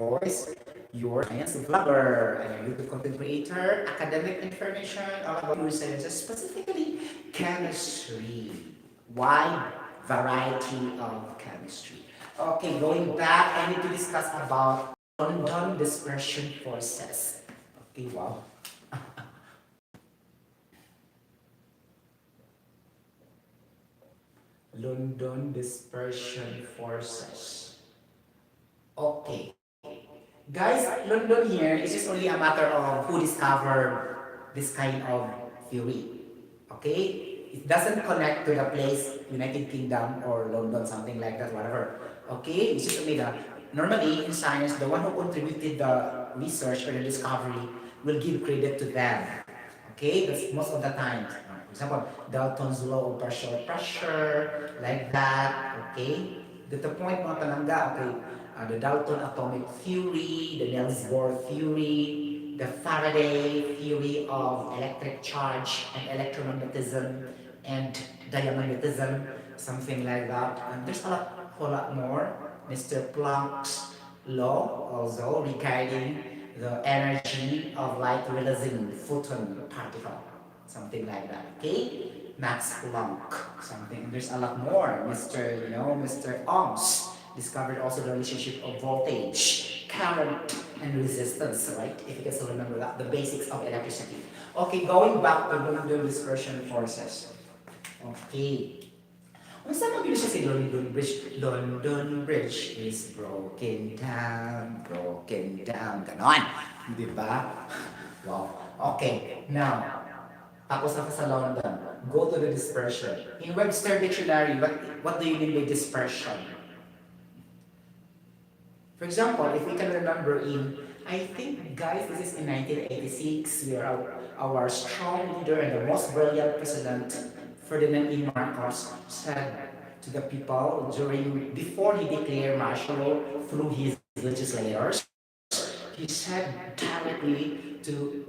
voice, your science vlogger, and a YouTube content creator, academic information all about your sciences, specifically chemistry. Wide variety of chemistry. Okay, going back, I need to discuss about London dispersion forces. Okay, wow. London dispersion forces. Okay. Guys, London here is just only a matter of who discovered this kind of theory. Okay? It doesn't connect to the place, United Kingdom or London, something like that, whatever. Okay? It's just only the, normally in science, the one who contributed the research or the discovery will give credit to them. Okay? That's most of the time. For example, Dalton's law of partial pressure, like that. Okay? The point mga talangga, okay, the Dalton atomic theory, the Niels Bohr theory, the Faraday theory of electric charge and electromagnetism and diamagnetism, something like that. And there's a whole lot more. Mr. Planck's law also regarding the energy of light releasing photon particle, something like that. Okay? Max Planck, something. There's a lot more. Mr. Ohms discovered also the relationship of voltage, current, and resistance, right? If you can still remember that, the basics of electricity. Okay, going back to the dispersion forces. Okay. Kung saan mabili siya si London Bridge? London Bridge is broken down, ganon. Di ba? Wow. Okay, now, tapos na sa London, go to the dispersion. In Webster Dictionary, what do you mean by dispersion? For example, if we can remember I think, guys, this is in 1986, where our strong leader and the most brilliant president, Ferdinand E. Marcos, said to the people before he declared martial law through his legislators, he said directly to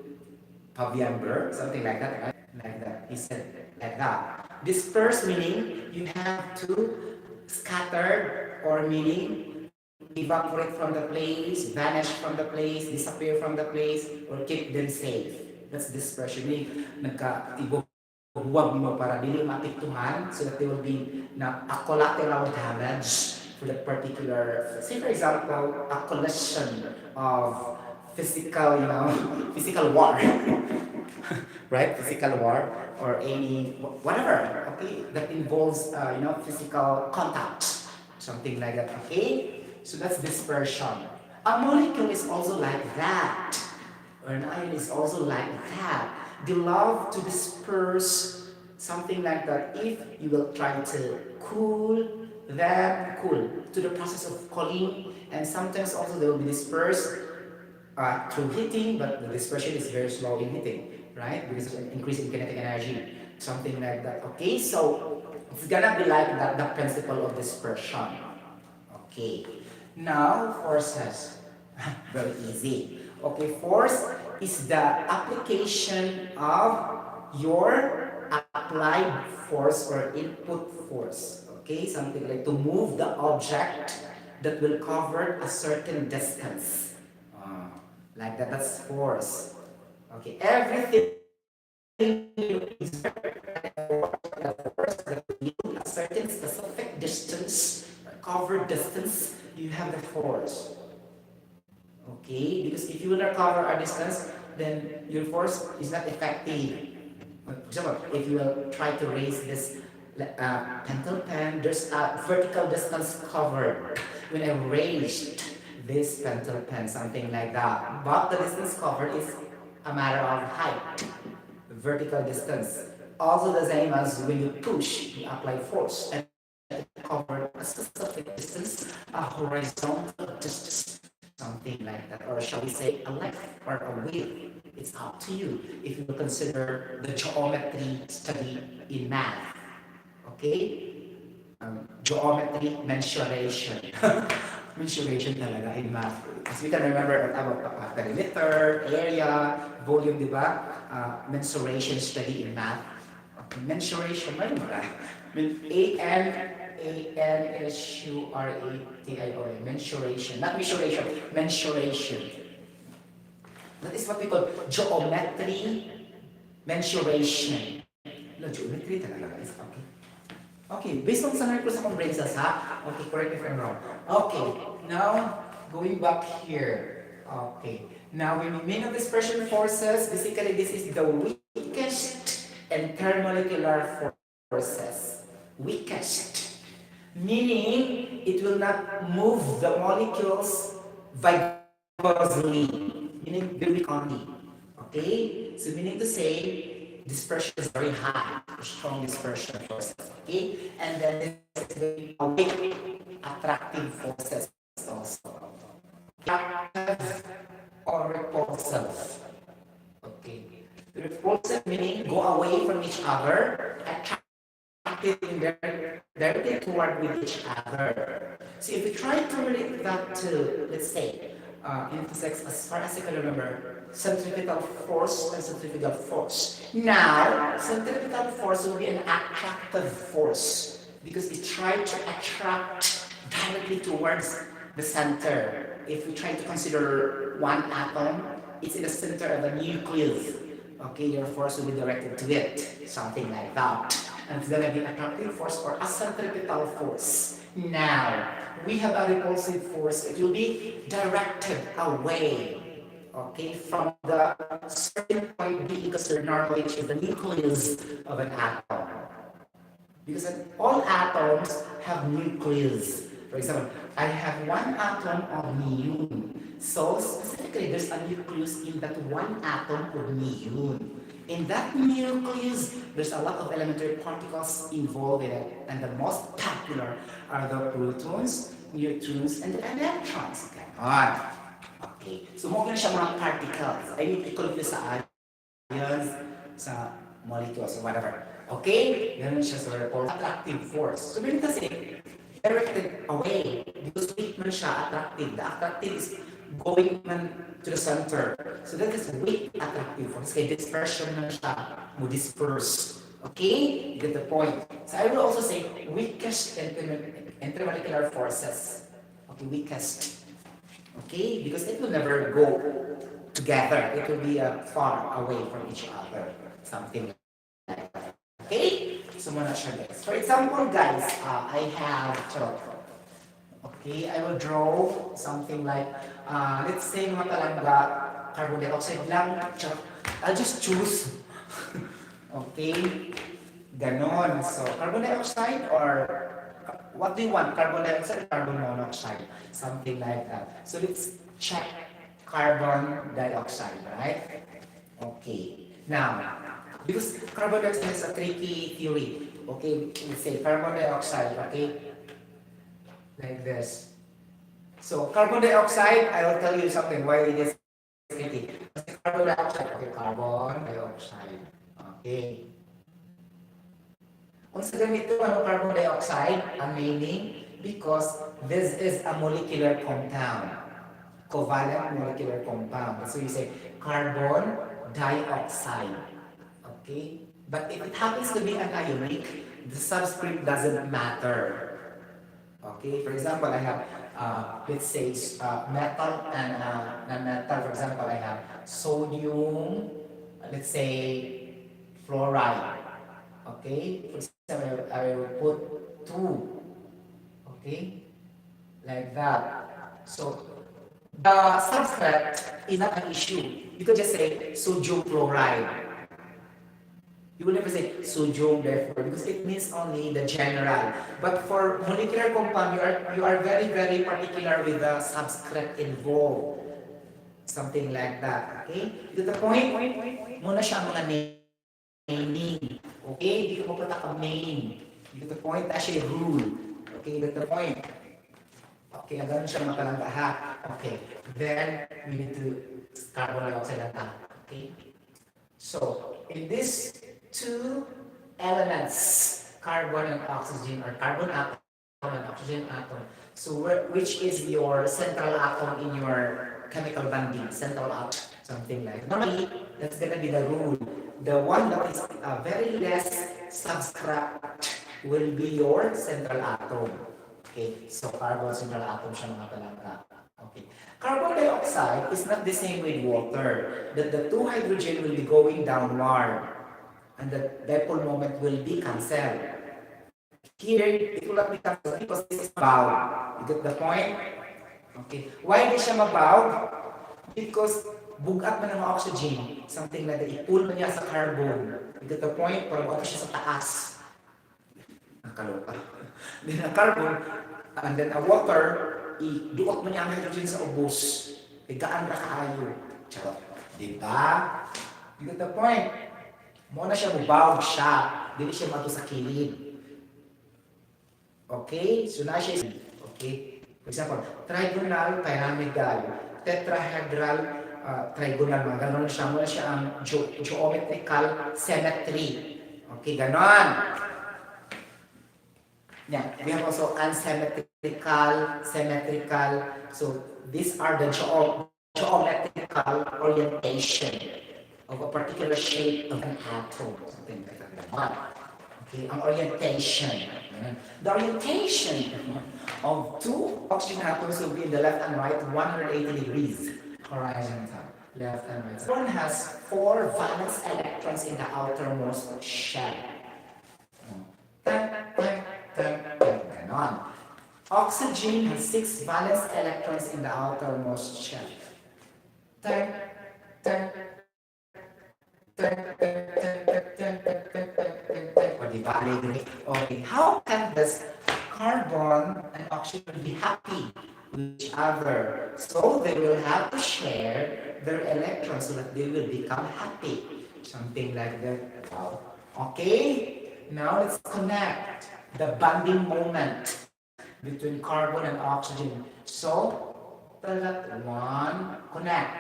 Paviamber, something like that, right? Like that. He said like that. Disperse meaning you have to scatter, or meaning evaporate from the place, vanish from the place, disappear from the place, or keep them safe. That's dispersion. Meaning, nagka-ibubuwag mo para dili maapektuhan so that there will be a collateral damage for the particular, say for example, a collision of physical war, right? Physical war or any, whatever, okay, that involves, physical contact, something like that, okay? So that's dispersion. A molecule is also like that, or an ion is also like that. They love to disperse, something like that. If you will try to cool to the process of cooling, and sometimes also they will be dispersed through heating, but the dispersion is very slow in heating, right? Because of an increase in kinetic energy, something like that. Okay, so it's gonna be like that, the principle of dispersion. Okay, now forces, very easy. Okay, force is the application of your applied force or input force. Okay, something like to move the object that will cover a certain distance. Like that, that's force. Okay, everything you exert that will a certain specific distance, covered distance, you have the force. Okay, because if you will not cover a distance, then your force is not effective. For example, if you will try to raise this pencil pen, there's a vertical distance covered. When I raised this pencil pen, something like that, but the distance covered is a matter of height, vertical distance. Also the same as when you push, you apply force and cover a specific distance, a horizontal distance, something like that, or shall we say a length or a width. It's up to you if you consider the geometry study in math. Okay? Geometry, mensuration. Mensuration talaga in math. As we can remember about perimeter, area, volume, di ba? Mensuration study in math. Okay, mensuration, ano ba? mensuration, mensuration, not mensuration, mensuration. That is what we call geometry mensuration. No, geometry talaga guys. Okay. Okay, based on some ko sa kong brain cells ha. Okay, correct me if I'm wrong. Okay, now going back here. Okay, now when we mean of dispersion forces, basically this is the weakest intermolecular forces. Weakest. Meaning it will not move the molecules vigorously. Meaning very weak only. Okay? So meaning to say dispersion is very high, strong dispersion forces. Okay? And then this is very weak attractive forces also. Attractive or repulsive. Okay. Repulsive meaning go away from each other, attractive in directly toward with each other. So if we try to relate that to, let's say, in physics, as far as I can remember, centrifugal force and centrifugal force. Now, centrifugal force will be an attractive force because it tries to attract directly towards the center. If we try to consider one atom, it's in the center of a nucleus. Okay, your force will be directed to it, something like that. And it's going to be a attractive force or a centripetal force. Now, we have a repulsive force. It will be directed away, okay, from the certain point B equals to normally, which is the nucleus of an atom. Because all atoms have nucleus. For example, I have one atom of neon. So specifically, there's a nucleus in that one atom of neon. In that nucleus, there's a lot of elementary particles involved in it. And the most popular are the protons, neutrons, and the electrons. Ganon. Okay. So, mga siya mga particles. I mean, equal sa ions, sa molecules, or whatever. Okay? Ganun siya sa attractive force. So, meaning kasi, directed away. Because weak man siya, attractive. The attractive is going man to the center. So that is weak attractive force. Kaya dispersion man siya, mo disperse. Okay? You get the point. So I will also say weakest intermolecular forces. Okay, weakest. Okay? Because it will never go together. It will be far away from each other. Something like that. Okay? So muna siya guys. For example guys, I have okay, I will draw something like, let's say mga talangga, carbon dioxide lang. I'll just choose. Okay? Ganon. So, carbon dioxide or what do you want? Carbon dioxide or carbon monoxide? Something like that. So, let's check carbon dioxide, right? Okay. Now, because carbon dioxide is a tricky theory. Okay, let's say carbon dioxide, okay? Like this. So, carbon dioxide, I will tell you something why it is tricky. Carbon dioxide, okay, carbon dioxide. Okay. Kung sa ganito, ano carbon dioxide, ang meaning, because this is a molecular compound. Covalent molecular compound. So you say carbon dioxide. Okay? But if it happens to be an ionic, the subscript doesn't matter. Okay? For example, I have, let's say, metal and non-metal. For example, I have sodium, let's say, fluoride. Okay? For example, I will put 2. Okay? Like that. So, the subscript is not an issue. You could just say sodium chloride. You will never say sodium therefore because it means only the general. But for molecular compound, you are very, very particular with the subscript involved. Something like that. Okay? To the point, muna siya mga naming. Okay? Hindi ko mapunta ka main. To the point, actually rule. Okay? To the point. Okay, ganun siya makalangga ha. Okay. Then, we need to carbon dioxide na. Okay? So, in these two elements, carbon and oxygen, or carbon atom and oxygen atom, so which is your central atom in your chemical bonding, central atom, something like that. Normally, that's gonna be the rule. The one that is very less subscript will be your central atom. Okay, so carbon central atom siya mga palangga. Okay. Carbon dioxide is not the same with water. That the two hydrogen will be going downward and the dipole moment will be cancelled. Here, it will not be cancelled because this is bound. You get the point? Okay. Why di siya mabound? Because bugat man ng oxygen, something like that, i-pull mo niya sa carbon. You get the point? Para buhat siya sa taas. Nakaloka. Then ang carbon, and then ang water, i-duot mo niya ang hydrogen sa ubos. Igaan na kaayo. Charot. Diba? You get the point? Muna siya mubawag siya. Dili siya mato sa kilid. Okay? So na siya. Okay? For example, trigonal, pyramidal, tetrahedral, trigonal, mga ganon siya. Muna siya ang geometrical symmetry. Okay, ganon. Yeah, we have also unsymmetrical, symmetrical. So these are the geometrical orientation of a particular shape of an atom. Something like that. Okay, ang orientation. The orientation of two oxygen atoms will be in the left and right 180 degrees horizontal. Left and right. One has 4 valence electrons in the outermost shell. Ganon. Oxygen has 6 valence electrons in the outermost shell. Okay, how can this carbon and oxygen be happy with each other? So they will have to share their electrons so that they will become happy. Something like that. Wow. Okay, now let's connect the bonding moment between carbon and oxygen. So, one, connect,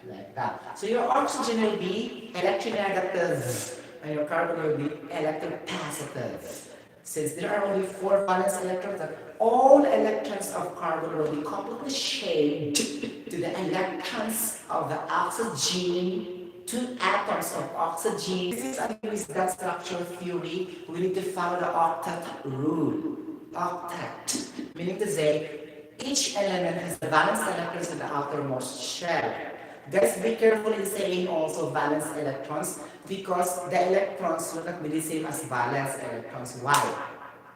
like that. So your oxygen will be electronegative and your carbon will be electropositive. Since there are only 4 valence electrons, all electrons of carbon will be completely shaped to the electrons of the oxygen. 2 atoms of oxygen. This is that structural theory. We need to follow the octet rule. Octet, meaning to say, each element has the valence electrons in the outermost shell. Guys, be careful in saying also valence electrons because the electrons will not be the same as valence electrons. Why?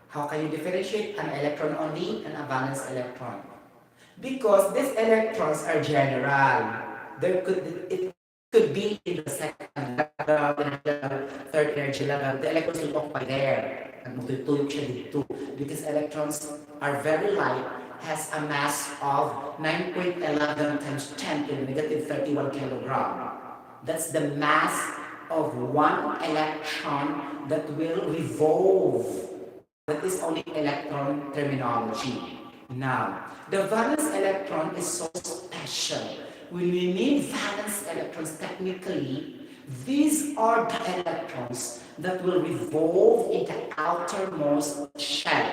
How can you differentiate an electron only and a valence electron? Because these electrons are general. It could be in the second level, third energy level. The electrons will occupy there. And matutuyok siya dito. Because electrons are very light, has a mass of 9.11 times 10 to the negative 31 kilogram. That's the mass of one electron that will revolve. That is only electron terminology. Now, the valence electron is so special. When we need valence electrons, technically, these are the electrons that will revolve in the outermost shell,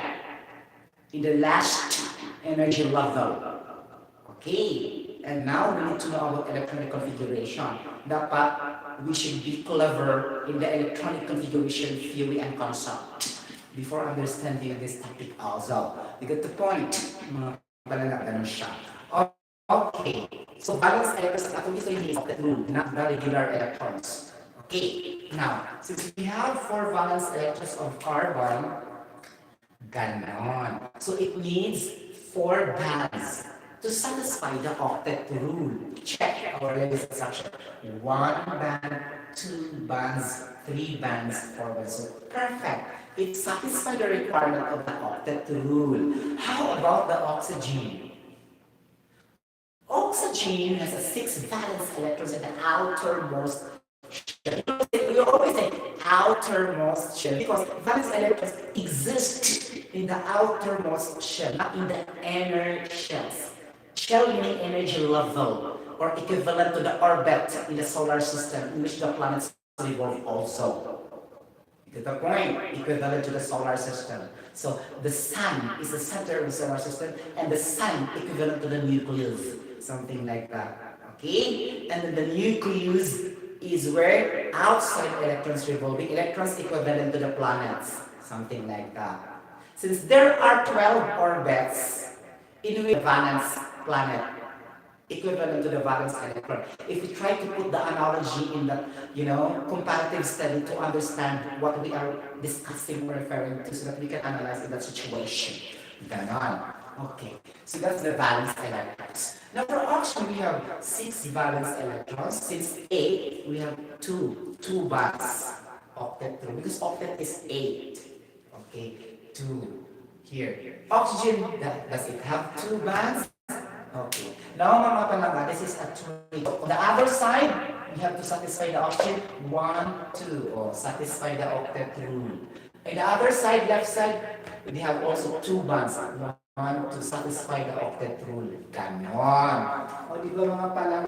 in the last energy level. Okay, and now we need to know about electronic configuration. Dapat we should be clever in the electronic configuration theory and concept before understanding this topic also. You get the point? Mga palala, ganun siya. Okay, so valence electrons at least is of the rule, not the regular electrons. Okay, now, since we have 4 valence electrons of carbon, ganon. So it needs 4 bands to satisfy the octet rule. Check our latest structure. 1 band, 2 bands, 3 bands, 4 bands. So perfect. It satisfies the requirement of the octet rule. How about the oxygen? Oxygen has a 6 valence electrons in the outermost shell. We always say outermost shell because valence electrons exist in the outermost shell, not in the inner shells. Shell meaning energy level or equivalent to the orbit in the solar system in which the planets revolve also. You get the point? Equivalent to the solar system. So the sun is the center of the solar system and the sun equivalent to the nucleus. Something like that. Okay? And then the nucleus is where outside electrons revolving, electrons equivalent to the planets, something like that. Since there are 12 orbits in which the valence planet equivalent to the valence electron. If we try to put the analogy in that, comparative study to understand what we are discussing or referring to so that we can analyze in that situation. Ganon. Okay. So that's the valence electrons. Now for oxygen, we have 6 valence electrons. Since 8, we have 2 bands. Octet 2. Because octet is 8. Okay. 2 here. Oxygen, does it have 2 bands? Okay. Now, mga palaga, this is a tree. On the other side, we have to satisfy the oxygen. 1, 2. Oh, satisfy the octet rule. On the other side, left side, we have also 2 bands. 1 to satisfy the octet rule. Ganon. O, di ba mga palaga?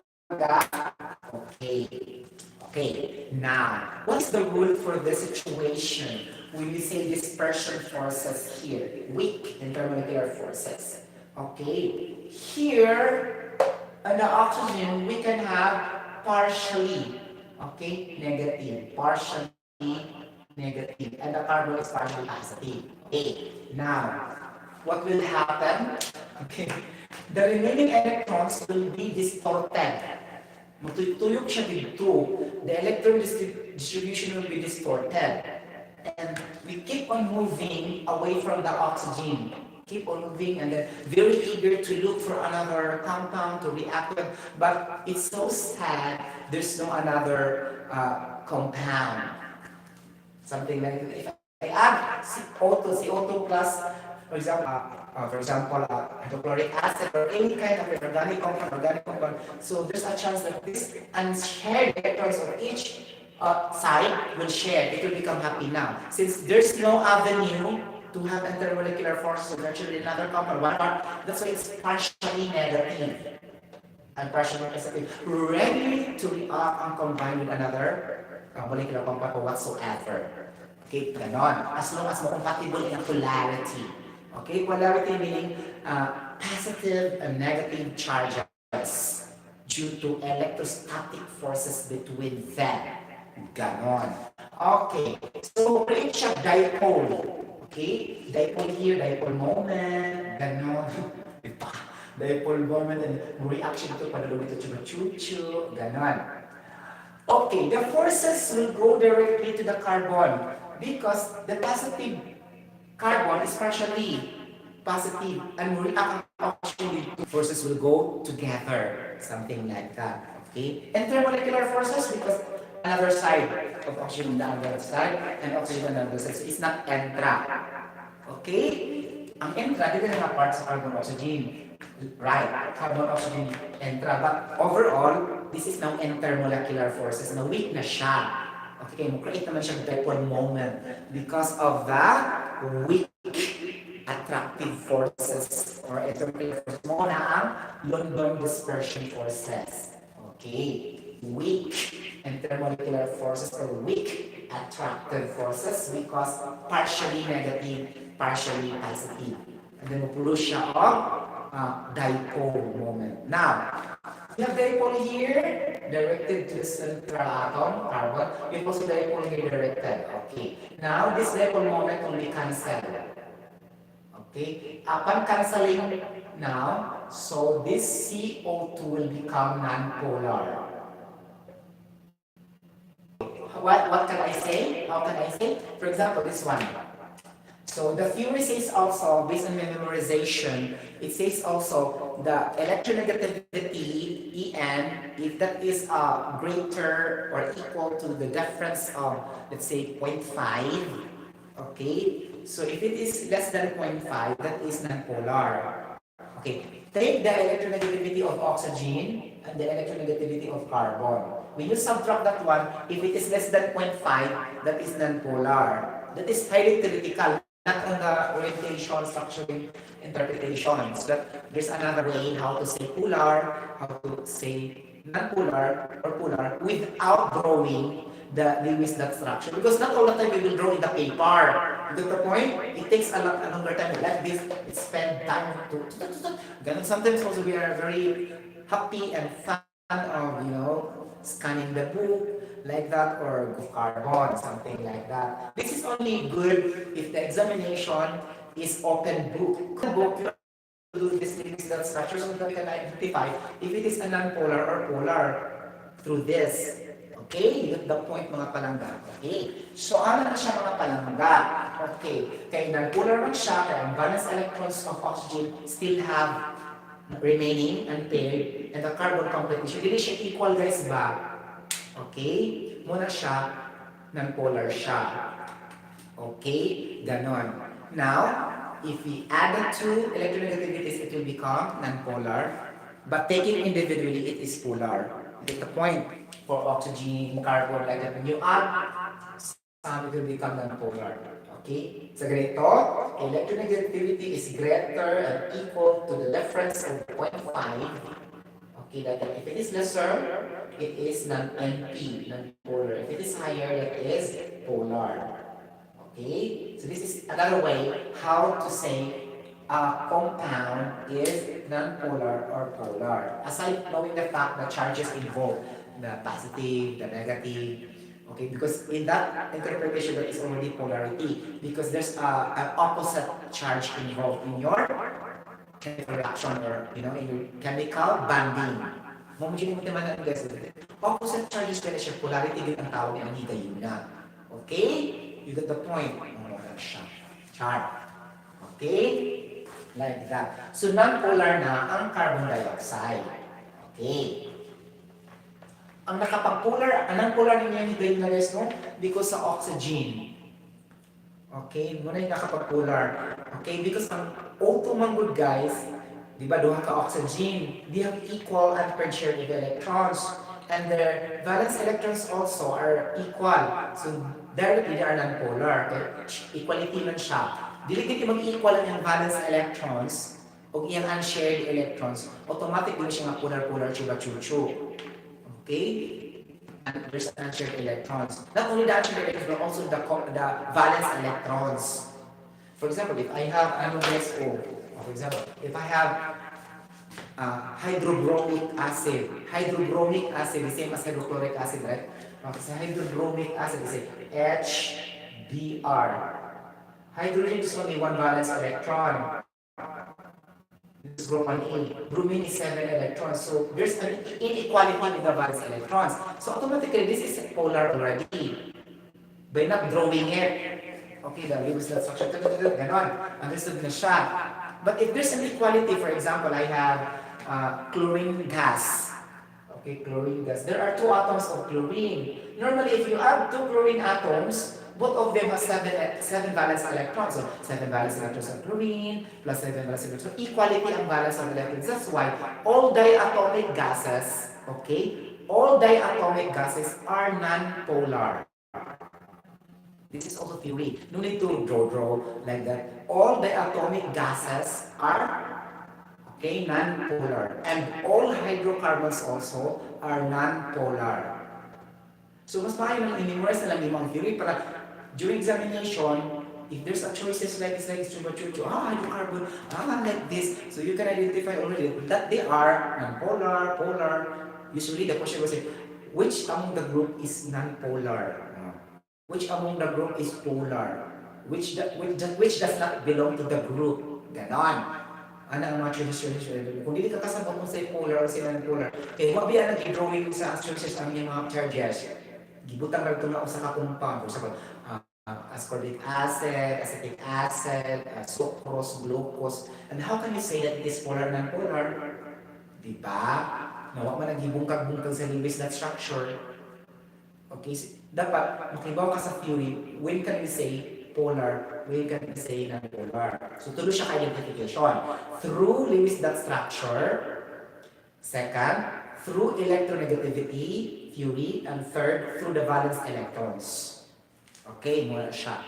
Okay. Okay. Now, what's the rule for this situation? When we say dispersion forces here, weak intermolecular forces. Okay, here on the oxygen we can have partially, okay, negative, partially negative, and the carbon is partially positive. Okay, now what will happen? Okay, the remaining electrons will be distorted. Matutuyok siya dito. The electron distribution will be distorted. And we keep on moving away from the oxygen. Keep on moving and then very eager to look for another compound to react with. But it's so sad, there's no another compound. Something like that. If I add CO2 plus, for example, hydrochloric acid or any kind of organic compound. So there's a chance that this unshared electrons of each side will share. It will become happy now. Since there's no avenue to have intermolecular forces, so actually another compound, one part, that's why it's partially negative and partially positive, ready to react and combine with another molecular compound or whatsoever. Okay, ganon. As long as compatible in polarity. Okay, polarity meaning positive and negative charges due to electrostatic forces between them. Ganon. Okay, so create siya dipole. Okay, dipole here, dipole moment, ganon. Diba? Dipole moment and reaction to padulong ito chuchu, ganon. Okay, the forces will go directly to the carbon because the positive carbon is partially positive and react actually the forces will go together, something like that. Okay, intermolecular forces because another side of oxygen on the other side and oxygen on the other side. So it's not entra. Okay? Ang entra, dito na part sa carbon oxygen. Right, carbon oxygen entra. But overall, this is now intermolecular forces. Na weak na siya. Okay, mo-create naman siyang dipole moment because of the weak attractive forces or intermolecular forces. Mo na ang London dispersion forces. Okay, weak intermolecular forces or weak attractive forces because partially negative, partially positive. And then mapulo siya of dipole moment. Now, we have dipole here directed to the central atom, carbon. We also dipole here directed. Okay. Now, this dipole moment will be cancelled. Okay. Upon cancelling now, so this CO2 will become non-polar. What can I say? How can I say? For example, this one. So the theory says also, based on my memorization, it says also the electronegativity En, if that is greater or equal to the difference of, let's say, 0.5, okay? So if it is less than 0.5, that is non-polar. Okay, take the electronegativity of oxygen and the electronegativity of carbon. When you subtract that one, if it is less than 0.5, that is non-polar. That is highly theoretical, not on the orientation, structuring interpretations. But there's another way how to say polar, how to say non-polar or polar without drawing the Lewis dot structure. Because not all the time we will draw in the paper. To the point, it takes a longer time. Like this, it spend time to. Sometimes also we are very happy and fun of, scanning the book like that or carbon, something like that. This is only good if the examination is open book. Book, you do this limits that structure so that we can identify if it is a non-polar or polar through this. Okay? You get the point mga palangga. Okay? So ano na siya mga palangga? Okay. Kaya non-polar man siya, kaya ang valence electrons of oxygen still have remaining unpaired and the carbon competition. Dili siya equal guys ba? Okay? Muna siya, non-polar siya. Okay? Ganon. Now, if we add the two electronegativities, it will become non-polar. But taking individually, it is polar. Get the point for oxygen, carbon, like that. When you add some, it will become non-polar. Okay? So ganito, electronegativity is greater and equal to the difference of 0.5. Okay, like that. If it is lesser, it is non-NP, non-polar. If it is higher, it is polar. Okay? So this is another way how to say a compound is non-polar or polar. Aside knowing the fact that charges involved, the positive, the negative, okay, because in that interpretation there is already polarity because there's an opposite charge involved in your chemical reaction or in your chemical bonding. Momogeny mo naman ang guys. Opposite charges pala siya, polarity din ang tawag ng anita yun na. Okay? You get the point? Siya. Char. Okay? Like that. So non-polar na ang carbon dioxide. Okay. Ang nakapag-polar, anong polar ninyo yung hidayong na guys, no? Because sa oxygen. Okay? Muna yung nakapag-polar. Okay? Because ang O2 manggod guys, di ba, duha ka oxygen, they have equal unpaired share of electrons. And their valence electrons also are equal. So, directly they are non-polar. Equality man siya. Dili gid mag-equal ang valence electrons o iyang unshared electrons. Automatic din siya nga polar-polar chuba-chuchu. Okay? And there's unshared electrons. Not only the unshared electrons, but also the valence electrons. For example, if I have NO, for example, if I have hydrobromic acid. Hydrobromic acid, the same as hydrochloric acid, right? Okay, so hydrobromic acid is HBr. Hydrogen is only one valence electron. This is group 1A. Bromine is 7 electrons. So there's an inequality with the valence electrons. So automatically, this is polar already. By not drawing it. Okay, the Lewis that structure, ganon. Understood na siya. But if there's an equality, for example, I have chlorine gas. Okay, chlorine gas. There are two atoms of chlorine. Normally, if you add two chlorine atoms, both of them have seven valence electrons. So, 7 valence electrons of chlorine plus 7 valence electrons. So, equality ang valence of electrons. That's why all diatomic gases, okay, all diatomic gases are non-polar. This is also theory. No need to draw like that. All the atomic gases are non-polar. And all hydrocarbons also are non-polar. So mas maayo nang i-memorize na lang yung mga theory para during examination, if there's a choices like this, hydrocarbon, like this, so you can identify already that they are non-polar, polar. Usually the question was say, which among the group is non-polar? Which among the group is polar? Which does not belong to the group? Ganon. Ano ang mga choices? Kung hindi ka kasabot kung say polar o say non-polar, kaya mabiyan nag-drawing sa choices ang yung mga charges. Gibutang lang ito na sa compound. For example, ascorbic acid, acetic acid, sucrose, glucose. And how can you say that it is polar, non-polar? Diba? Nawa man nag-ibungkag-bungkag sa Lewis that structure. Okay, so, dapat makibaw ka sa theory, when can we say polar, when can we say non-polar. So tuloy siya ka identification. Through Lewis dot structure, second, through electronegativity theory, and third, through the valence electrons. Okay, muna siya.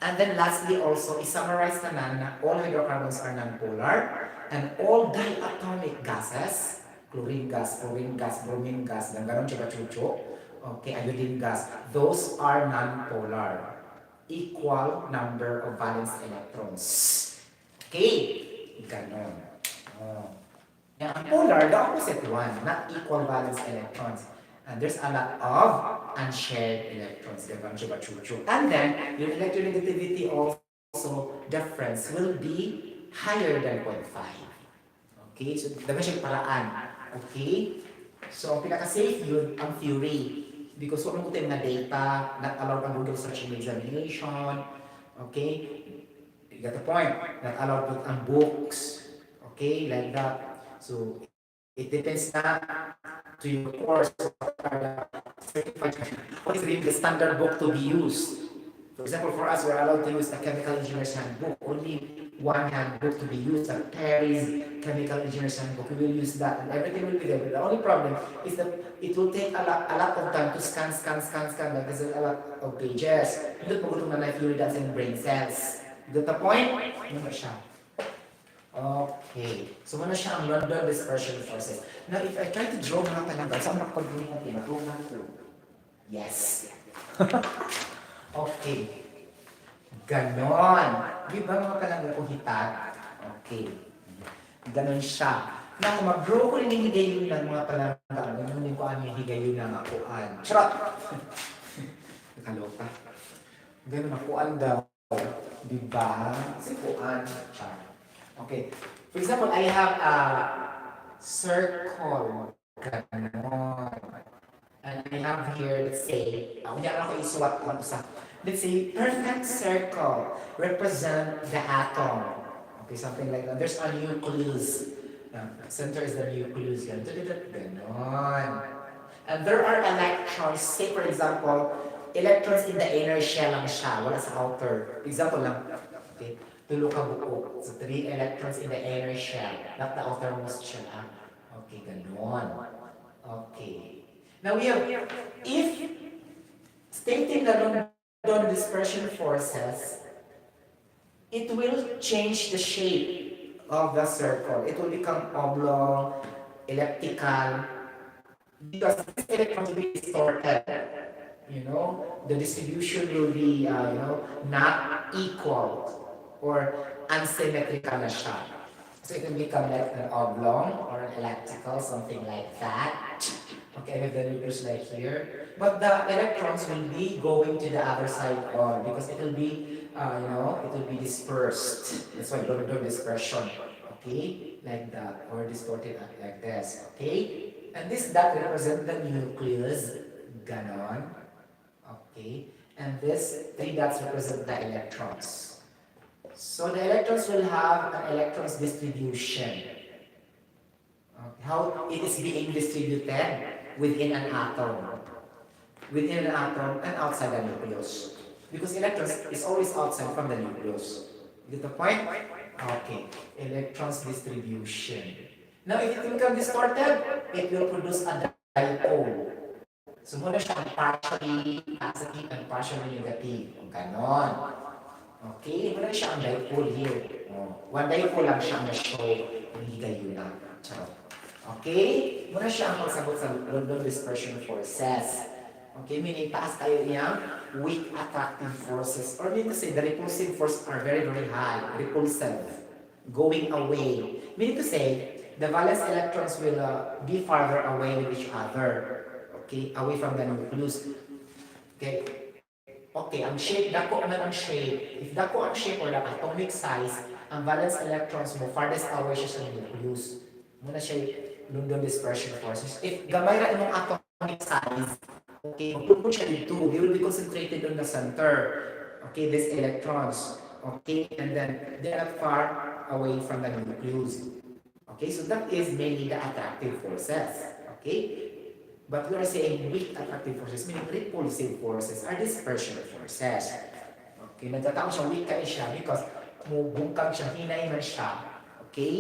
And then lastly also, i-summarize naman na all hydrocarbons are non-polar and all diatomic gases, chlorine gas, bromine gas, ganun siya chucho. Okay, iodine gas. Those are non-polar. Equal number of valence electrons. Okay, ganon. Oh. Now, ang polar, the opposite one, not equal valence electrons. And there's a lot of unshared electrons. And then, your electronegativity also difference will be higher than 0.5. Okay? So, dapat siyang paraan. Okay? So, ang pinaka-safe yun, ang theory. Because kung ano tayo na data, not allowed ang Google search and examination. Okay? You got the point? Not allowed put ang books. Okay? Like that. So, it depends na to your course what are the certified, what is the standard book to be used. For example, for us, we're allowed to use the chemical engineer's handbook. Only one handbook to be used, the Perry's chemical engineer's handbook. We will use that, and everything will be there. But the only problem is that it will take a lot of time to scan. Like there's a lot of pages. Hindi po gusto na na fluids and brain cells. You got the point? Ano ba siya? Okay. So, ano siya ang London dispersion forces? Now, if I try to draw mga talaga, saan makapag-draw natin? Draw natin. Yes. Okay. Ganon. Di ba mga palangga ko hitag? Okay. Ganon siya. Na kung mag-draw ko rin yung higayon ng mga palangga, ganon din ko ano yung higayon ng akuan. Charot! Nakaloka. Ganon akuan daw. Di ba? Kasi kuan. Charot. Okay. For example, I have a circle. Ganon. And I have here, let's say, hindi ako isuwat kung sa. Let's say, perfect circle represent the atom. Okay, something like that. There's a nucleus. Center is the nucleus. Ganon. And there are electrons. Say, for example, electrons in the inner shell lang siya. Wala sa outer. Example lang. Okay. Tulo ka buo. So, 3 electrons in the inner shell. Not the outermost shell. Okay, ganon. Okay. Now we have, if stating the London dispersion forces, it will change the shape of the circle. It will become oblong, elliptical, because this electron will be distorted. You know, the distribution will be, not equal or unsymmetrical na siya. So it will become like an oblong or an elliptical, something like that. Okay, with the nucleus like here. But the electrons will be going to the other side on because it will be, it will be dispersed. That's why London dispersion. Okay, like that, or distorted like this. Okay, and this dot represent the nucleus, ganon. Okay, and this 3 dots represent the electrons. So the electrons will have an electrons distribution. Okay. How it is being distributed within an atom. Within an atom and outside the nucleus. Because electrons is always outside from the nucleus. Get the point? Okay. Electrons distribution. Now if it will become distorted, it will produce a dipole. So muna siya partially positive and partially negative. Ganon. Okay, wala siya ang dipole here. One dipole lang siya ang show. Hindi kayo na. Okay? Muna siya ang pagsagot sa London dispersion forces. Okay, meaning taas tayo niyang weak attractive forces. Or meaning to say, the repulsive forces are very, very high. Repulsive. Going away. Meaning to say, the valence electrons will be farther away with each other. Okay, away from the nucleus. Okay. Okay, ang shape, dako naman ang shape. If dako ang shape or the atomic size, ang valence electrons mo, farthest away siya sa nucleus. Muna siya London dispersion forces. If gamay ra imong atomic size, okay, magpupun siya dito. They will be concentrated on the center. Okay, these electrons. Okay, and then they are far away from the nucleus. Okay, so that is mainly the attractive forces. Okay? But we are saying weak attractive forces, meaning repulsive forces are dispersion forces. Okay, nagkataon siya weak kayo siya because mubungkag siya, hinay man siya. Okay?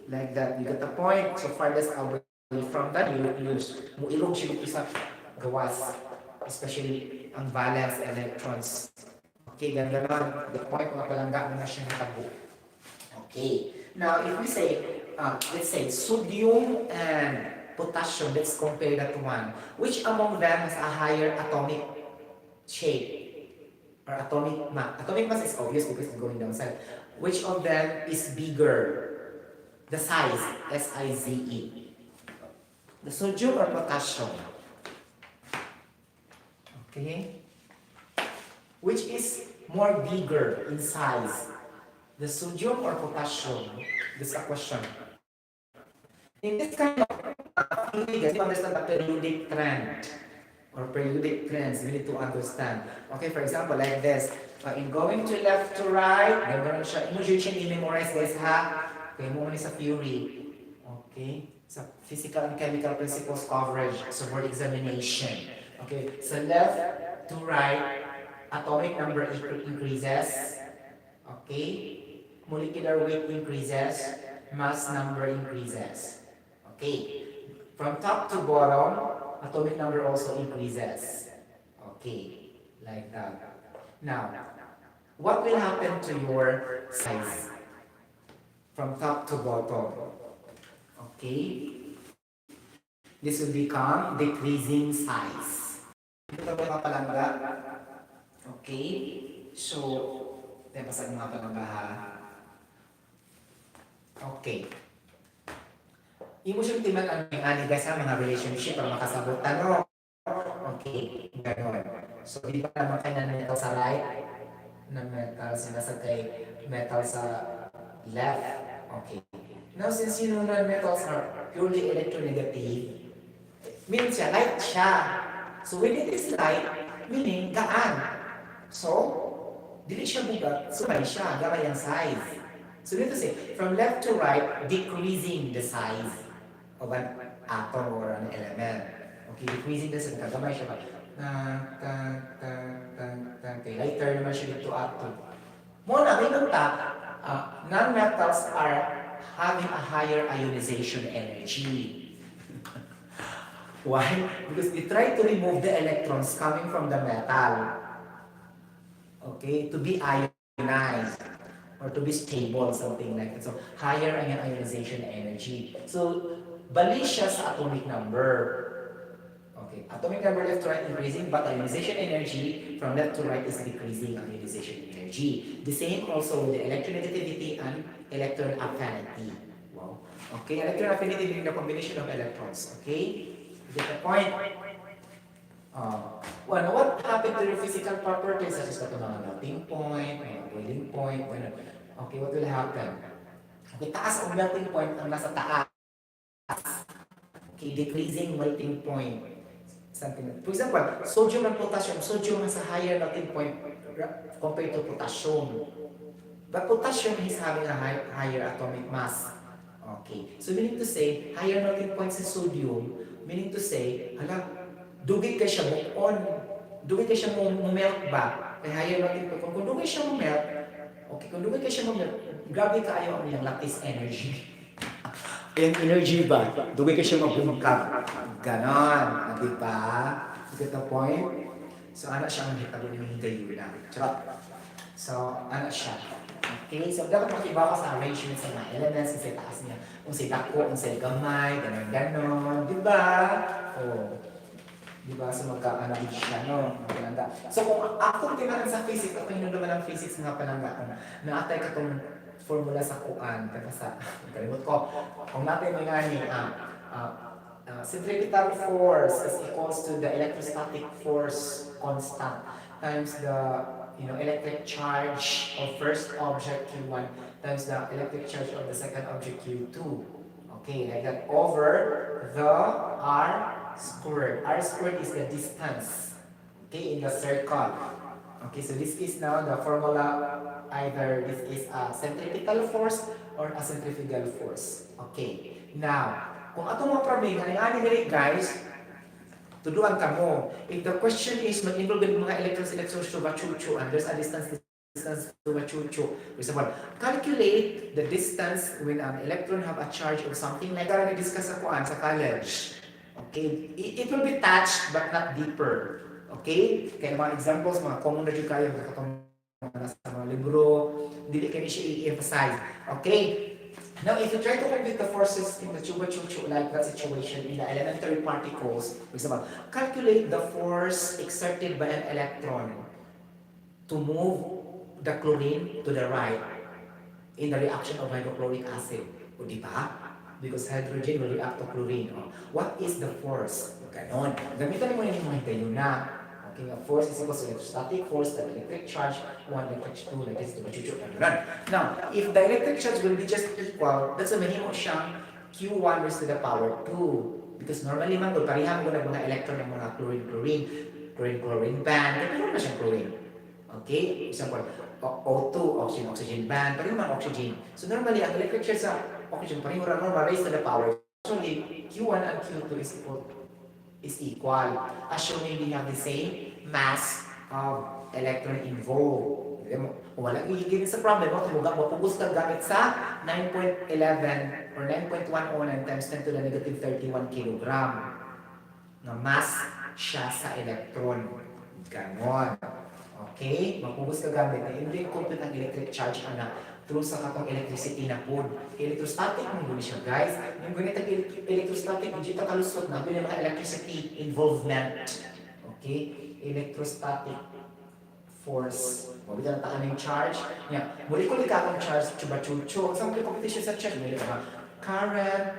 Like that, you got the point? So farthest away from the nucleus, muilog siya dito sa gawas. Especially ang valence electrons. Okay, ganda naman. The point, mga palangga na siya nakabo. Okay. Now, if we say, let's say, sodium and potassium, let's compare that one. Which among them has a higher atomic shape? Or atomic mass? Atomic mass is obvious because it's going downside. Which of them is bigger? the size, S-I-Z-E. The sodium or potassium, okay? Which is more bigger in size, the sodium or potassium? This is a question. In this kind of fluid, you understand the periodic trend or periodic trends we need to understand. Okay, for example, like this. In going to left to right, gano'n siya. Usually siya i-memorize guys ha. Okay, mo sa theory. Okay, sa physical and chemical principles coverage, so word examination. Okay, so left to right, atomic number increases. Okay, molecular weight increases, mass number increases. Okay, from top to bottom, atomic number also increases. Okay, like that. Now, what will happen to your size from top to bottom? Okay, this will become decreasing size. Ito ba mga palangga? Okay, so, pasag mga palangga ha. Okay. Imo siya timan ang ani guys ha, mga relationship para makasabot tanong. Okay, gano'n. So, di ba naman kayo ng metal sa right? Ng metal, sinasag kay metal sa left. Okay. Now, since you know na metals are purely electronegative, meaning siya, light siya. So, when it is light, meaning gaan. So, dili siya bugat, sumay siya, gamay ang size. So, dito say, from left to right, decreasing the size of an atom or an element. Okay, decreasing the size, kagamay siya ba? Okay, lighter naman siya dito atom. Muna, may nunta, non-metals are having a higher ionization energy. Why? Because they try to remove the electrons coming from the metal. Okay, to be ionized or to be stable, something like that. So, higher ang ionization energy. So, bali siya sa atomic number. Okay, atomic number left to right increasing, but ionization energy from left to right is decreasing ang ionization energy. The same also with the electronegativity and electron affinity. Wow. Okay, electron affinity being the combination of electrons. Okay, you get the point? Well, what happened to your physical properties such as the melting point, boiling point, okay, what will happen? Okay, taas ang melting point ang nasa taas. Okay, decreasing melting point. Something like, for example, sodium and potassium. Sodium has a higher melting point compared to potassium. But potassium is having a higher atomic mass. Okay, so meaning to say, higher melting point sa sodium, meaning to say, dugay ka siya on, dugay ka siya melt ba? Kaya higher melting point. Kung dugay siya melt, okay, kung dugay ka siya melt, grabe kaayo ang iyang lattice energy. Yung energy ba? Dugay ka siya mabungkag. Ganon. Di ba? Get the point? So, ano siya ang hitabo ni Hingayula. Charot. So, ano siya? Okay, so dapat makiba ka sa arrangement sa mga elements, kung sa taas niya, kung sa dako, kung sa gamay, ganon-ganon. Di ba? Oh. Di ba? So, magka-analyze siya, no? Magkalanda. So, kung ako tinanan sa physics, ako yung naman ang physics nga palangga, naatay ka itong formula sa kuan, kaya sa, kalimut ko, kung natin may ngani, centripetal force is equals to the electrostatic force constant times the electric charge of first object Q1 times the electric charge of the second object Q2. Okay, like that over the R squared. R squared is the distance, okay, in the circle. Okay, so this is now the formula, either this is a centripetal force or a centrifugal force. Okay, now, kung atong mga problema, ang ani guys, tuduan ka mo. If the question is mag-involve ng mga electrons to bachuchu, and there's a distance to bachuchu. For example, calculate the distance when an electron have a charge of something like that. Na-discuss ako sa college. Okay, it will be touched but not deeper. Okay? Kaya mga examples, mga common na dyan kayo, sa mga libro, dili kayo siya i-emphasize. Okay? Now, if you try to compute the forces in the chuba-chuchu like that situation in the elementary particles, for example, calculate the force exerted by an electron to move the chlorine to the right in the reaction of hydrochloric acid. O di ba? Because hydrogen will react to chlorine. O, what is the force? Ganon. Gamitan mo yung mga kayo na. Okay, a force is equal to electrostatic force, the electric charge, 1 electric 2, like this, diba? Now, if the electric charge will be just equal, that's why mahimo siyang Q1 raised to the power 2. Because normally man, kung parihang mo na mga electron ng mga chlorine-chlorine, chlorine-chlorine band, meron na siyang chlorine. Okay? Example, O2, oxygen-oxygen band, pareho man oxygen. So normally, ang electric charge sa oxygen, pareho ra normal raised to the power. Actually, Q1 and Q2 is equal, assuming we have the same mass of electron involved. Kung wala gigitin sa problem, mapugos ka gamit sa 9.11 or 9.109 times 10 to the negative 31 kilogram na mass siya sa electron. Ganon. Okay? Mapugos ka gamit. Hindi compute ang electric charge na through sa katong electricity na po. Electrostatic mo guni siya, guys. Yung gunit ang electrostatic, hindi ito kalusot na guni mga electricity involvement. Okay? Electrostatic force. Muli ka nataan yung charge. Yeah. Muli ko likatong charge, chuba-chucho. Sa mga competition sa charge, muli ka current.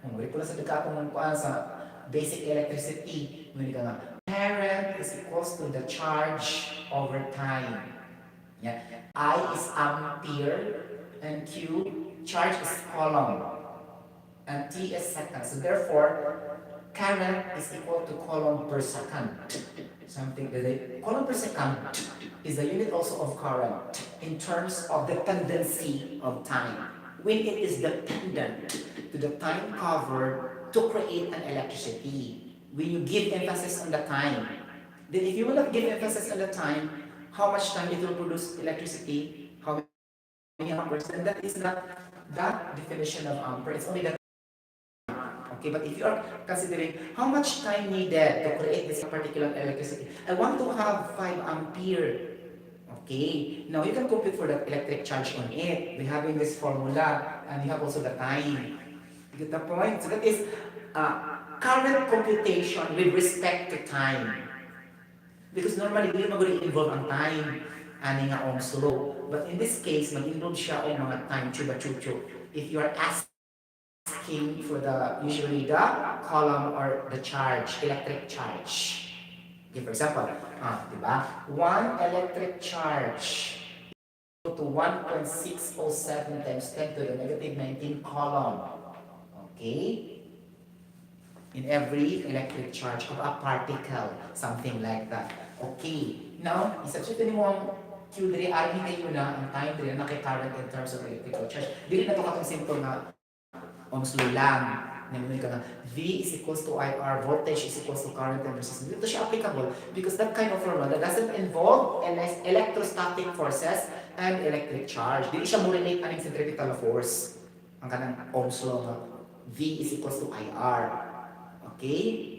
Muli ko lang sa likatong ng kuan sa basic electricity. Muli ka nga. Current is equals to the charge over time. Yeah. I is ampere and Q, charge is coulomb and T is second. So therefore, current is equal to coulomb per second. Something that coulomb per second is the unit also of current in terms of the tendency of time. When it is dependent to the time covered to create an electricity. When you give emphasis on the time, then if you will not give emphasis on the time, how much time it will produce electricity, how many amperes, then that is not that definition of ampere. It's only that. Okay, but if you are considering how much time needed to create this particular electricity, I want to have 5 ampere. Okay, now you can compute for that electric charge on it. We have in this formula, and you have also the time. You get the point? So that is current computation with respect to time. Because normally, hindi mag-involve ang time, ani nga Ohm's law. But in this case, mag-involve siya o mga time, chuba-chucho. If you are asking for usually the column or the charge, electric charge. Okay, for example, diba? 1 electric charge to 1.607 times 10 to the negative 19 coulomb. Okay? In every electric charge of a particle, something like that. Okay. Now, isubstitute mo ang Q diri ari kayo na ang time diri na kay current in terms of electrical charge. Dili na to katong simple na Ohm's law lang. Namin ka na V is equals to IR, voltage is equals to current and resistance. Dito siya applicable because that kind of formula that doesn't involve electrostatic forces and electric charge. Dili siya mo relate aning centripetal force. Ang kanang Ohm's law nga V is equals to IR. Okay?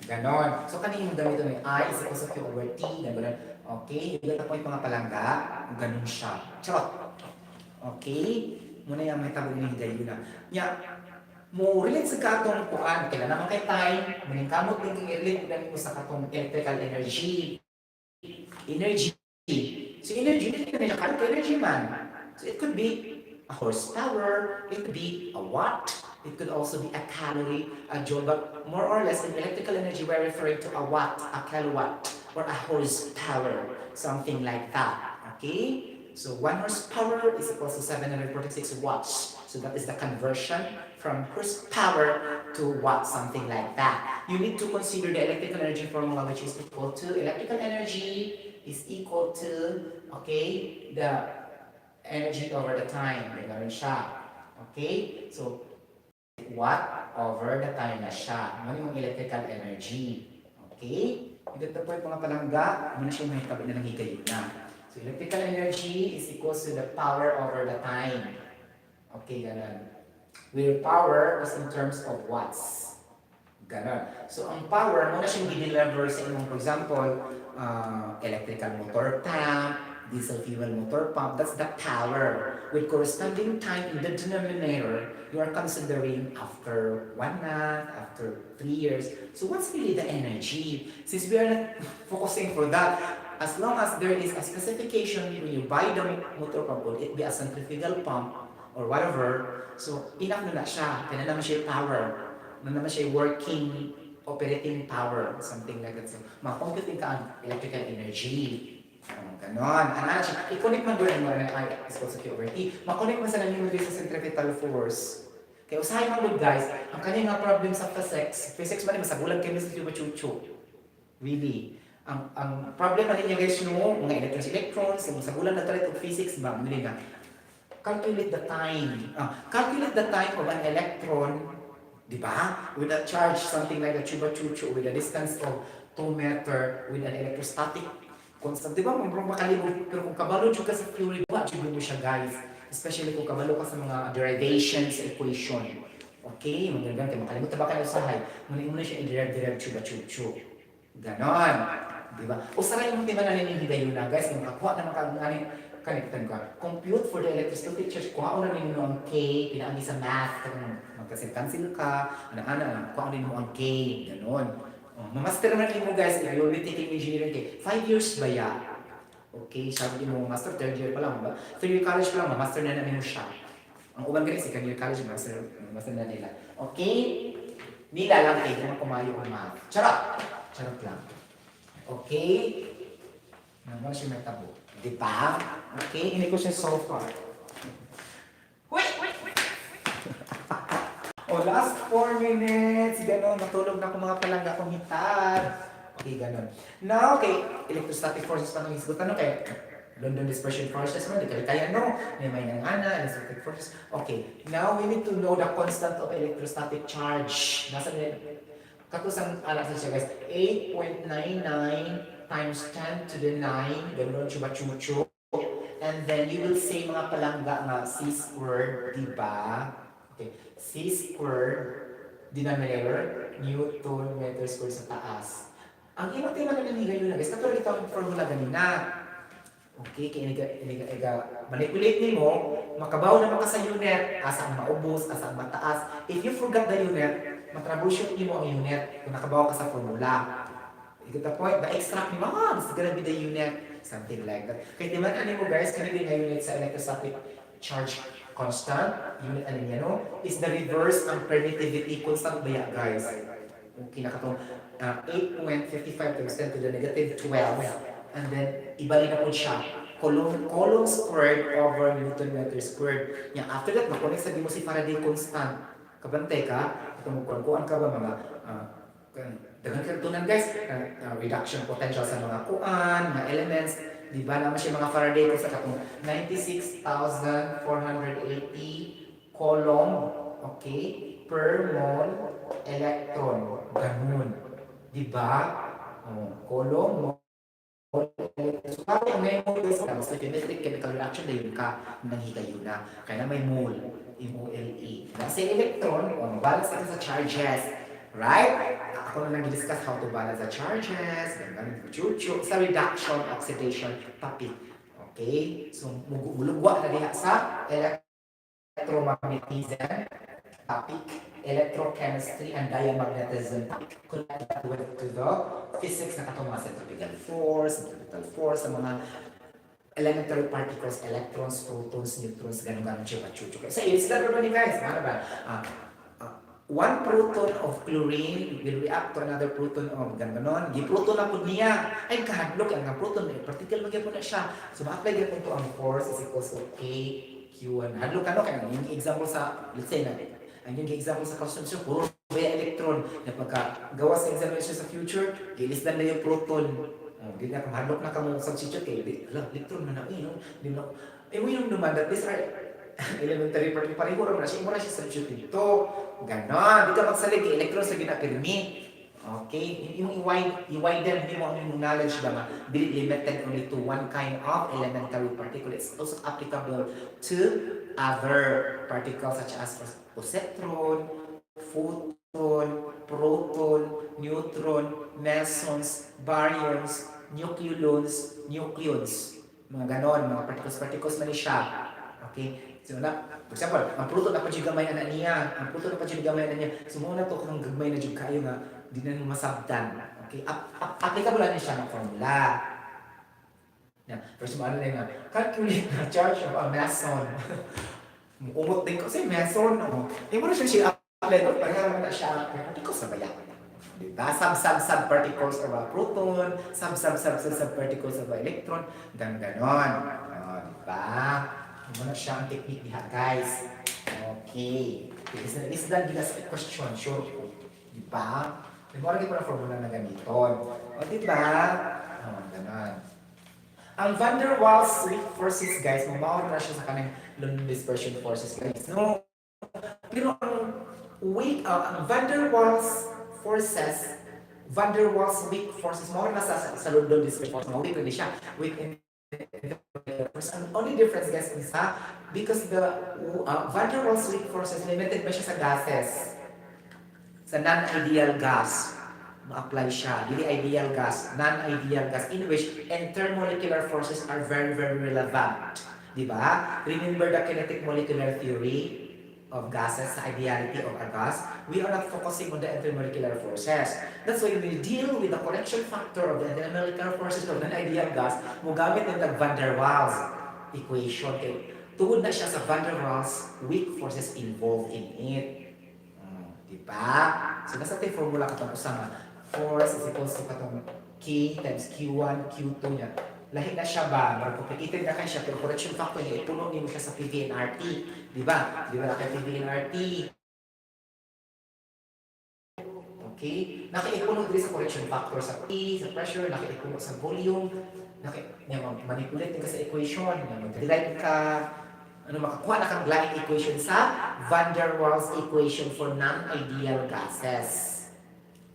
Ganon. So, kanina yung gamito ng I is equals to Q over T. Ganon. Okay? Yung gata po yung mga palangga. Ganon siya. Charot. Okay? Muna yung may tabo ng higayo na. Mo relate sa katong kuan. Kailan naman kay time. Maning kamot din kong i-relate mo sa katong electrical energy. Energy. So, energy, hindi ka na current energy man. So, it could be a horsepower. It could be a watt. It could also be a calorie, a joule, but more or less in electrical energy, we're referring to a watt, a kilowatt, or a horsepower, something like that. Okay? So 1 horsepower is equal to 746 watts. So that is the conversion from horsepower to watt, something like that. You need to consider the electrical energy formula, which is equal to electrical energy is equal to, okay, the energy over the time. Ganun siya. Okay? So watt over the time na siya. Ano yung electrical energy? Okay? Ito po yung mga palangga, muna siya may tabi na nangigayon na. So electrical energy is equal to the power over the time. Okay, ganun. Where power is in terms of watts. Ganun. So ang power, muna siyang i-deliver sa inyong, for example, electrical motor pump, diesel fuel motor pump, that's the power. With corresponding time in the denominator, you are considering after 1 month, after 3 years. So what's really the energy? Since we are not focusing for that, as long as there is a specification when you buy the motor pump, will it be a centrifugal pump or whatever. So, enough na siya. Kaya naman siya power. Na naman siya working, operating power, something like that. So, makomputing ka ang electrical energy. Ganon. Ano siya? I-connect mo doon mo na ay exposed to overheat. Ma-connect mo sa nangyong sa centripetal force. Kaya usahay mo good guys, ang kanyang nga problem sa physics man masagulan kayo sa chuchu. Really. Ang problem man niya guys no, mga electrons, masagulan na tayo of physics ba, muli na. Calculate the time. Calculate the time of an electron, di ba? With a charge, something like a chuchu, with a distance of 2 meter, with an electrostatic constant. Di ba? Mamrong makalibog. Pero kung kabalo ka sa theory, watch mo siya guys. Especially kung kabalo ka sa mga derivations equation. Okay? Magandang kayo. Makalimut na ba kayo usahay? Muna siya i-derive chuchu. Ganon. Di ba? Usahay yung tiba na ninyo hidayo na guys. Kung kakuha na makagaling connected ka. Compute for the electrostatic charge. Kuha na ninyo ang K. Pinaagi sa math. Kung magkasil-cancel ka. Ano-ano. Kuha na ninyo ang K. Ganon. Mamaster naman mo guys, if you'll be taking engineering kay 5 years ba ya? Okay, sabi mo master, 3rd year pa lang ba? 3rd year college pa lang, mamaster na namin mo siya. Ang uban ganun, 2nd year college, master na nila. Okay? Nila lang kayo kung kumayo ang math. Charot! Charot lang. Okay? Naman siya may tabo. Diba? Okay? Hindi ko siya so far. Wait! O, last 4 minutes. Ganon, matulog na ako mga palangga kong hitad. Okay, ganon. Now, okay, electrostatic forces pa nang isgutan, no? Kaya, London dispersion forces, no? Di kaya, no? May nangana, electrostatic forces. Okay, now we need to know the constant of electrostatic charge. Nasa nila? Katusang, alas na siya, guys. 8.99 times 10 to the 9. Ganon, chuba-chuchu. And then, you will say mga palangga nga, C squared, diba? Okay. C squared, denominator, Newton meter squared sa taas. Ang imong tema na nanigayo na guys, katulad ito ang formula ganina. Okay, kaya manipulate mo, makabaw naman ka sa unit, asa ang maubos, asa ang mataas. If you forgot the unit, matroubleshoot mo ang unit kung nakabaw ka sa formula. You get the point? The-extract ni mom, it's gonna be the unit, something like that. Kaya diba mo guys, kanina nga unit sa electrostatic charge constant, unit ano niya, no? Is the reverse ang permittivity constant ba yan, guys? Okay, nakatong 8.55 times 10 to the negative 12. And then, ibalik na po siya. Coulomb squared over Newton meter squared. Yan, after that, makunik sabi mo si Faraday constant. Kabantay ka, kuan ka ba mga dagang kantunan guys, reduction potential sa mga kuan, mga elements. Di ba naman siya mga Faraday ko sa katong 96,480 coulomb, okay, per mole electron. Ganun. Di ba? Coulomb, mole electron. So, parang ang may mole guys, sa stoichiometric chemical reaction na yun ka, nanghita yun na. Kaya na may mole, M-O-L-E. Nasa electron, balance natin sa charges. Right? Ako na nag-discuss how to balance the charges, chuchu, sa reduction, oxidation topic. Okay? So, mulugwa na diha sa electromagnetism topic, electrochemistry, and diamagnetism topic. Connect that to the physics na katong mga centripetal force, sa mga elementary particles, electrons, protons, neutrons, ganun-ganun siya, chuchu. So, it's that ba ni guys? Ano ba? One proton of chlorine will react to another proton of ganon. Gi-proton na po niya. Ay, kahadlok ang proton. Particle magyapon na siya. So, ma-apply gyapon to ang force is equals to K, Q1. Hadlok ano kaya yung example sa, let's say na, ang yung example sa calcium, puro via electron. Na pagkagawa sa examination sa future, gilisdan na yung proton. Hindi na, hadlok na ka mong substitute kay electron na na, di mo yung naman that these are elementary particle, pareho rin na siya, muna siya substitute dito. Ganon, dito magsalig, electrons na ginapirmi. Okay, yung i-widen, hindi mo ang knowledge naman, be limited only to one kind of elementary particle. It's also applicable to other particles such as positron, photon, proton, neutron, mesons, baryons, nucleons, mga ganon, mga particles man siya. Okay? So na, for example, ang proton na pa dyan gamay na niya. Ang proton na pa dyan gamay na niya. So muna to kung gamay na dyan kayo nga, di na masabdan. Okay? Applicable na siya ng formula. Now, first mo ano na nga, calculate the charge of a meson. Umot din ko sa meson, no? Di mo na siya apply ko, pareha naman na siya, particles na bayan. Diba? Sub-particles of a proton, sub-particles of a electron, ganon. Diba? Ano na siya ang technique niya, guys. Okay. Is that gilas question, sure po. Diba? Diba, lagi po na formula na gamiton. O, diba? Ganon. Ang van der Waals weak forces, guys, mabawal na siya sa kanang London dispersion forces, guys. No? Pero ang van der Waals forces, van der Waals weak forces, mawala na sa London dispersion forces, mawala na siya. Weak in ang only difference, guys, is because the van der Waals weak forces, limited ba siya sa gases? Sa non-ideal gas. Ma-apply siya. Dili ideal gas, non-ideal gas, in which intermolecular forces are very, very relevant. Di ba? Remember the kinetic molecular theory of gases, the ideality of a gas? We are not focusing on the intermolecular forces. That's why we deal with the correction factor of the intermolecular forces of the ideal gas, mo gamit ng van der Waals equation. Okay? Tungod na siya sa van der Waals weak forces involved in it. Diba? So, nasa ito yung formula katong usama. Force is equals to katong K times Q1, Q2 niya. Lahi na siya ba? Complicated na kayo siya, pero correction factor niya, ipuno niyo siya sa PV&RT. Diba? Diba na kayo PV&RT? Okay? Naki-ipuno din sa correction factor sa P, sa pressure, naki-ipuno sa volume, manipulate din ka sa equation, mag-derive ka, makakuha na kang line equation sa van der Waals equation for non-ideal gases.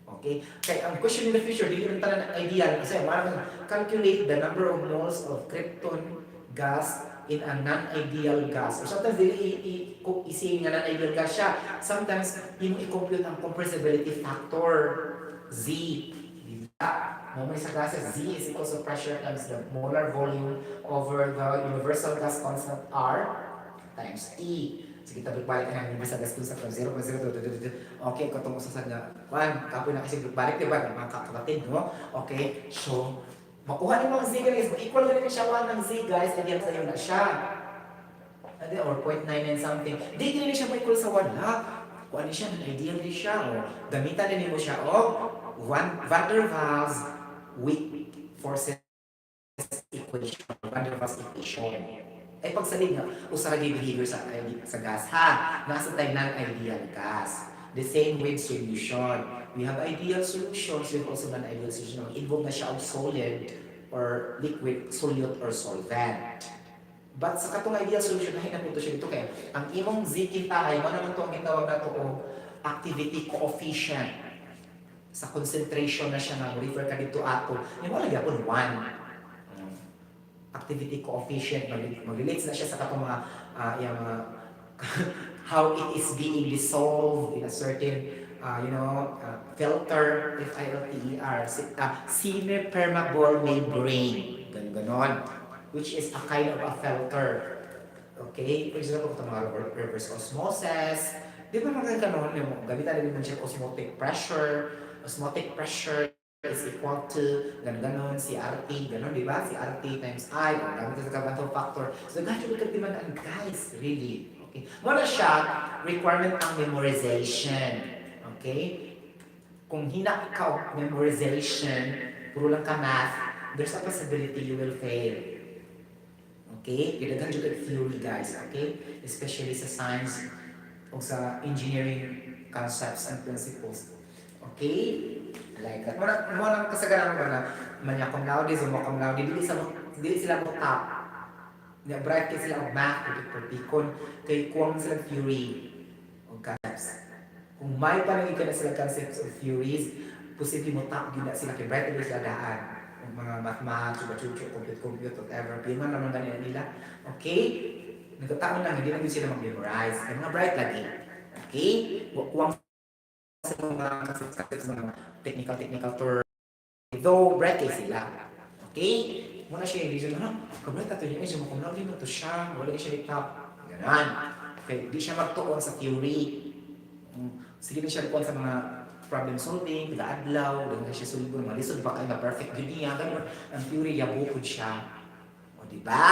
Okay? Kaya ang question in the future, hindi rin tayo ideal. Kasi marang calculate the number of moles of krypton gas in a non-ideal gas. Or sometimes, isihin nga non-ideal gas siya. Sometimes, yung i-compute ang compressibility factor, Z. Moment sa gases, Z is equals to pressure times the molar volume over the universal gas constant R times T. Sige, balik na yung sa gas dun sa 0.0. Okay, kung itong usasag na, kapoy na kasi balik, diba? Mga kakapatid, no? Okay, so, makuha ni mga Z, guys. Equal na rin siya 1 ng Z, guys. And yan sa'yo na siya. Or 0.99 something. Hindi rin siya ma-equal sa 1 na. Kung ano siya, ideal din siya. O, gamitan din mo siya. O, van der Waals weak forces equation, van der Waals equation. Ay pagsalig nga, usaragi behavior sa gas, ha? Nasa tayo non-ideal gas. The same with solution. We have ideal solutions, we have also non-ideal solution. Involved na siya of solid or liquid, solute or solvent. But sa katong ideal solution, nahinapin siya dito kaya ang imong Z kita ay, ano naman ito ang gitawag na ito o activity coefficient. Sa concentration na siya na refer ka dito ato, yung wala yapon 1. Activity coefficient, mag-relates na siya sa katong mga, how it is being dissolved in a certain, filter, F-I-L-T-E-R, semi-permeable membrane, ganon, which is a kind of a filter. Okay? For example, ito mga reverse osmosis, di ba mga ganon, gamitan na naman siya osmotic pressure. Osmotic pressure is equal to ganon, CRT, ganon, di ba? CRT times I, gamit sa Carnot factor. So, ganon ka dimandaan, guys, really. Okay. Muna siya, requirement ng memorization. Okay? Kung hina ka memorization, puro lang ka math, there's a possibility you will fail. Okay? Ginagan yung theory, guys. Okay? Especially sa science o sa engineering concepts and principles. Okay? Like that. Muna kasagaran mo na manya cum laude, summa cum laude, dili sila mo top. Bright kay sila og math, pikon, kay kuwang sila theory o concepts. Kung may panagin ka na sila concepts of theories, posible mo top gina sila kay bright kay sila daan. Yung mga math, chuba-chucho, compute, whatever. Pima naman ganyan nila. Okay? Nagkataon lang, hindi lang sila mag-memorize. Kaya mga bright lagi. Okay? Kuwang sa mga technical term. Though, bright kay sila. Okay? Muna siya, hindi siya, kabrait na ito niya, siya makumlaw din ito siya, wala siya top. Ganon. Okay, hindi siya magtuon sa theory. Sige na siya tuon sa mga problem solving, taga-adlaw, ganun siya sulibon, malisod pa kayo na perfect yun niya, ganun. Ang theory, yabukod siya. O, diba?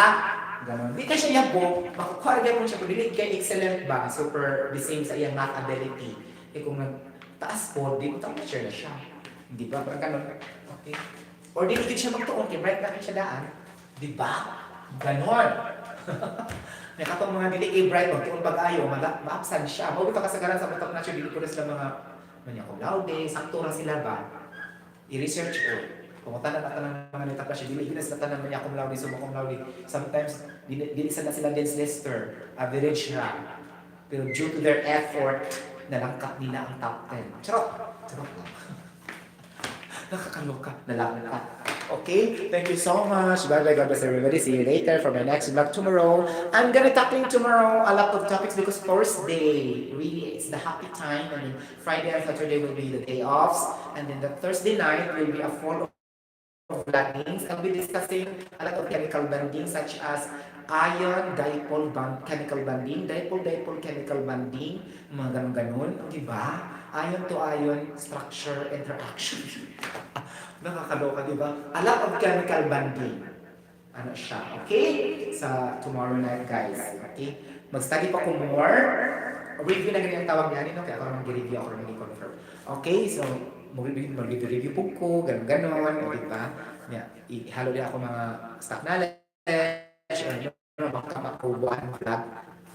Ganon. Di ka siya yabo, makukuha mo siya, kung dili kay excellent ba, super the same sa iyang math ability. Eh kung nagtaas po, di mo tapos share na siya. Di ba? Parang ganon. Okay. Or di rin siya magtuon, kay bright na siya daan. Di ba? Ganon. Nakatong mga dili kay bright, magtuon pag-ayo, ma-absent siya. Mawag ka kasagaran sa matang na siya, dili ko na sila mga manyak cum laude, sakto lang sila ba? I-research ko. Pumunta na natin ng mga nitapa siya, dili na sila tanan manyak cum laude, summa cum laude. Sometimes, dili sila Dens Lister, average na. Pero due to their effort, nalangkat nila ang top 10. Charot! Charot lang. Nakakaloka. Nalangkat. Okay? Thank you so much. Bye-bye. God bless everybody. See you later for my next vlog tomorrow. I'm gonna tackling tomorrow a lot of topics because Thursday, really, it's the happy time. And then Friday and Saturday will be the day offs. And then the Thursday night will be a full of bondings. I'll be discussing a lot of chemical bonding such as ion dipole bond, chemical bonding, dipole chemical bonding, mga ganun-ganun, di ba? Ion to ion structure interaction. Nakakaloka, di ba? A lot of chemical bonding. Ano siya, okay? Sa tomorrow night, guys. Okay? Mag-study pa ko more. Review na ganyan ang tawag niya, no? Kaya ako naman gi-review, ako naman i-confirm. Okay, so mag-review po ko, ganun-ganon, di ba? Yeah, ihalo din ako mga stock knowledge, makakama ko one vlog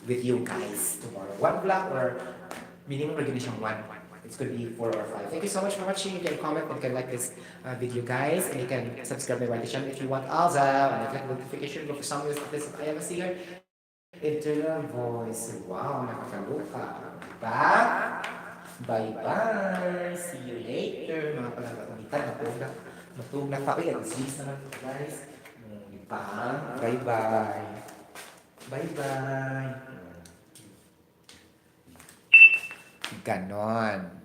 with you guys tomorrow. One vlog or minimum lagi na siyang one. It's could be 4 or 5. Thank you so much for watching. You can comment, you can like this video guys, and you can subscribe my channel if you want also, and click notification for some of this I am here. Internal voice. Wow, nakakaloka. Diba? Bye-bye. See you later. Mga palagamitan. Matulog na pa. Uy, alas naman guys. Diba? Bye-bye. Bye-bye. Ganon.